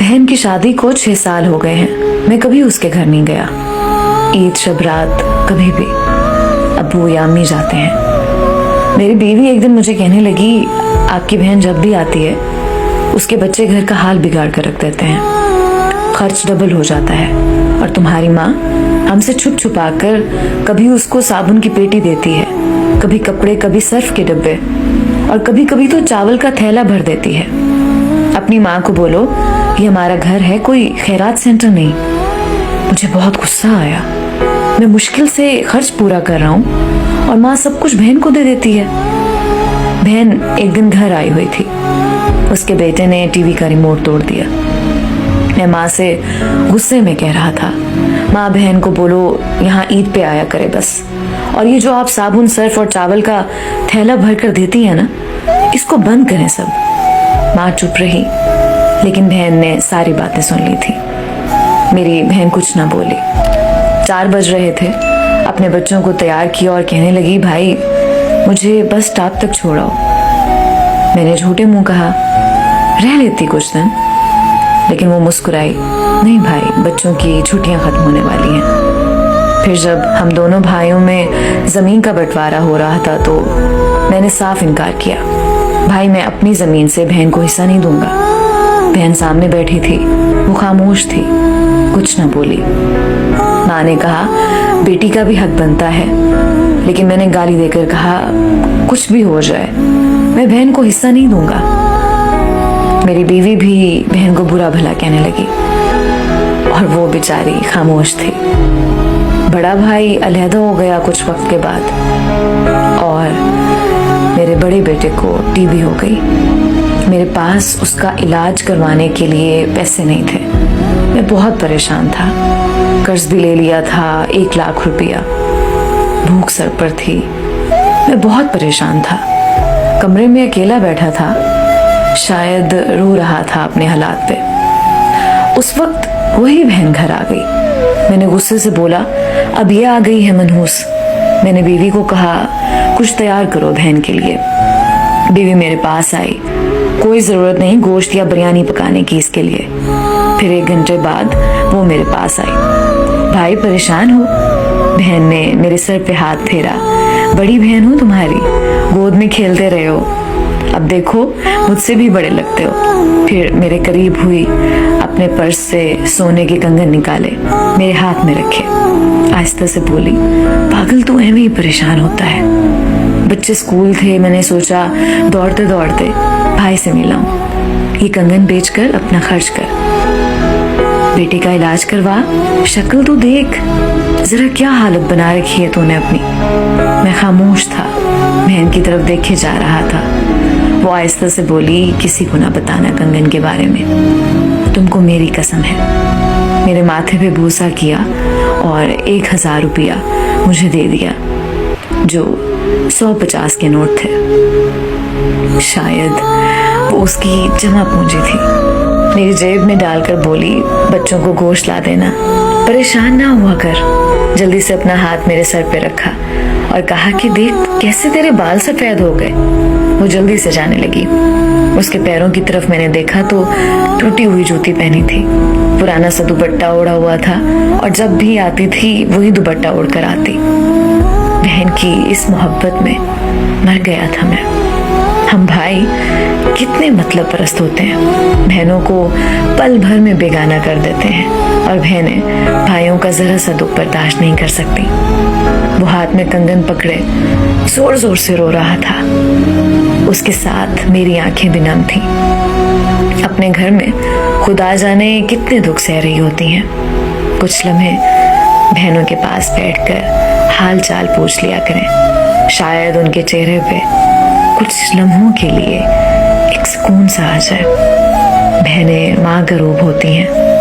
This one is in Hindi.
बहन की शादी को 6 साल हो गए हैं। मैं कभी उसके घर नहीं गया। ईद शब रात कभी भी अब्बू या अम्मी जाते हैं। मेरी बीवी एक दिन मुझे कहने लगी, आपकी बहन जब भी आती है उसके बच्चे घर का हाल बिगाड़ कर रख देते हैं, खर्च डबल हो जाता है। और तुम्हारी माँ हमसे छुप छुपा कर कभी उसको साबुन की पेटी देती है, कभी कपड़े, कभी सर्फ के डब्बे, और कभी कभी तो चावल का थैला भर देती है। अपनी माँ को बोलो ये हमारा घर है, कोई खैरात सेंटर नहीं। मुझे बहुत गुस्सा आया। मैं मुश्किल से खर्च पूरा कर रहा हूँ और माँ सब कुछ बहन को दे देती है। बहन एक दिन घर आई हुई थी। उसके बेटे ने टीवी का रिमोट तोड़ दिया। मैं माँ से गुस्से में कह रहा था, माँ बहन को बोलो यहाँ ईद पे आया करे बस, और ये जो आप साबुन, सर्फ और चावल का थैला भर कर देती है ना, इसको बंद करें सब। माँ चुप रही, लेकिन बहन ने सारी बातें सुन ली थी। मेरी बहन कुछ ना बोली। 4 बज रहे थे। अपने बच्चों को तैयार किया और कहने लगी, भाई मुझे बस स्टॉप तक छोड़ाओ। मैंने झूठे मुंह कहा, रह लेती कुछ दिन, लेकिन वो मुस्कुराई, नहीं भाई, बच्चों की छुट्टियां खत्म होने वाली हैं। फिर जब हम दोनों भाइयों में जमीन का बंटवारा हो रहा था तो मैंने साफ इनकार किया, भाई मैं अपनी जमीन से बहन को हिस्सा नहीं दूंगा। बहन सामने बैठी थी, वो खामोश थी, कुछ ना बोली। माँ ने कहा, बेटी का भी हक बनता है, लेकिन मैंने गाली देकर कहा, कुछ भी हो जाए मैं बहन को हिस्सा नहीं दूंगा। मेरी बीवी भी बहन को बुरा भला कहने लगी और वो बेचारी खामोश थी। बड़ा भाई अलहदा हो गया कुछ वक्त के बाद और मेरे बड़े बेटे को टीबी हो गई। मेरे पास उसका इलाज करवाने के लिए पैसे नहीं थे। मैं बहुत परेशान था। कर्ज भी ले लिया था 1 लाख रुपया। भूख सर पर थी। मैं बहुत परेशान था। कमरे में अकेला बैठा था, शायद रो रहा था अपने हालात पे। उस वक्त वही बहन घर आ गई। मैंने गुस्से से बोला, अब ये आ गई है मनहूस। मैंने बीवी को कहा, कुछ तैयार करो बहन के लिए। बीवी मेरे पास आई, कोई जरूरत नहीं गोश्त या बिरयानी पकाने की इसके लिए। फिर 1 घंटे बाद वो मेरे पास आई। भाई परेशान हो? बहन ने मेरे सर पे हाथ फेरा। बड़ी बहन हूँ तुम्हारी, गोद में खेलते रहे हो, अब देखो मुझसे भी बड़े लगते हो। फिर मेरे करीब हुई, अपने पर्स से सोने के कंगन निकाले, मेरे हाथ में रखे, आहिस्ता से बोली, पागल तू ऐਵੇਂ ही परेशान होता है। बच्चे स्कूल थे, मैंने सोचा दौड़ते दौड़ते भाई से मिलाऊं। ये कंगन बेचकर अपना खर्च कर, बेटे का इलाज करवा, शक्ल तो देख, जरा क्या हालत बना रखी है तूने अपनी। मैं खामोश था, बहन की तरफ देखे जा रहा था। वो आहिस्ता से बोली, किसी को ना बताना कंगन के बारे में, तुमको मेरी कसम है। मेरे माथे पे बूसा किया और 1000 रुपया मुझे दे दिया, जो 150 के नोट थे। शायद वो उसकी जमा पूंजी थी। मेरी जेब में डालकर बोली, बच्चों को गोश्त ला देना, परेशान ना हुआ कर। जल्दी से अपना हाथ मेरे सर पे रखा और कहा कि देख कैसे तेरे बाल सफेद हो गए। वो जल्दी से जाने लगी। उसके पैरों की तरफ मैंने देखा तो टूटी हुई जूती पहनी थी, पुराना सा दुपट्टा ओढ़ा हुआ था, और जब भी आती थी वही दुपट्टा ओढ़कर आती। बहन की इस मोहब्बत में मर गया था मैं। हम भाई कितने मतलब परस्त होते हैं, बहनों को पल भर में बेगाना कर देते हैं, और बहनें भाइयों का जरा सा दुख बर्दाश्त नहीं कर सकती। वो हाथ में कंगन पकड़े जोर जोर से रो रहा था। उसके साथ मेरी आंखें भी नम थी। अपने घर में खुदा जाने कितने दुख सह रही होती हैं। कुछ लम्हे बहनों के पास बैठकर हाल चाल पूछ लिया करें, शायद उनके चेहरे पे कुछ लम्हों के लिए एक सुकून सा आ जाए। बहनें माँ का रूप होती हैं।